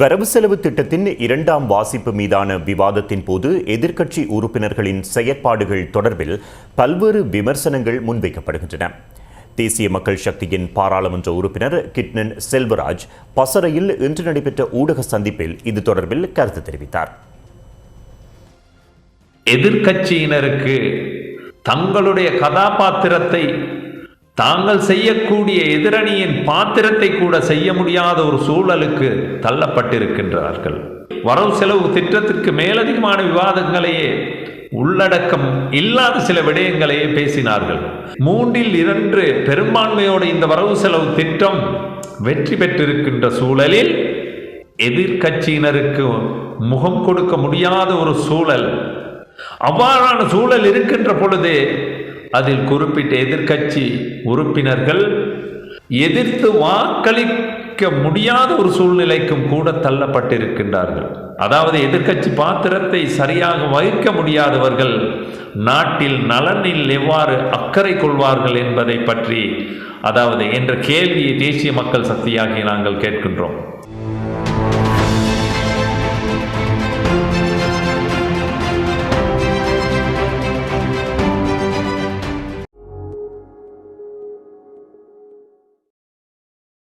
வரவு செலவு திட்டத்தின் இரண்டாம் வாசிப்பு மீதான விவாதத்தின் போது எதிர்க்கட்சி உறுப்பினர்களின் செயற்பாடுகள் தொடர்பில் பல்வேறு விமர்சனங்கள் முன்வைக்கப்படுகின்றன. தேசிய மக்கள் சக்தியின் பாராளுமன்ற உறுப்பினர் கிட்னன் செல்வராஜ் பசறையில் இன்று நடைபெற்ற ஊடக சந்திப்பில் இது தொடர்பில் கருத்து தெரிவித்தார். எதிர்க்கட்சியினருக்கு தங்களுடைய கதாபாத்திரத்தை தாங்கள் செய்யக்கூடிய எதிரணியின் பாத்திரத்தை கூட செய்ய முடியாத ஒரு சூழலுக்கு தள்ளப்பட்டிருக்கின்றார்கள். வரவு செலவு திட்டத்திற்கு மேலதிகமான விவாதங்களையே உள்ளடக்கம் இல்லாத சில விடயங்களையே பேசினார்கள். 3/2 பெரும்பான்மையோடு இந்த வரவு செலவு திட்டம் வெற்றி பெற்றிருக்கின்ற சூழலில் எதிர்க்கட்சியினருக்கு முகம் கொடுக்க முடியாத ஒரு சூழல், அவ்வாறான சூழல் இருக்கின்ற பொழுது அதில் குறிப்பிட்ட எதிர்க்கட்சி உறுப்பினர்கள் எதிர்த்து வாக்களிக்க முடியாத ஒரு சூழ்நிலைக்கும் கூட தள்ளப்பட்டிருக்கின்றார்கள். அதாவது எதிர்க்கட்சி பாத்திரத்தை சரியாக வகிக்க முடியாதவர்கள் நாட்டில் நலனில் எவ்வாறு அக்கறை கொள்வார்கள் என்பதை பற்றி என்ற கேள்வியை தேசிய மக்கள் சக்தியாகி நாங்கள் கேட்கின்றோம்.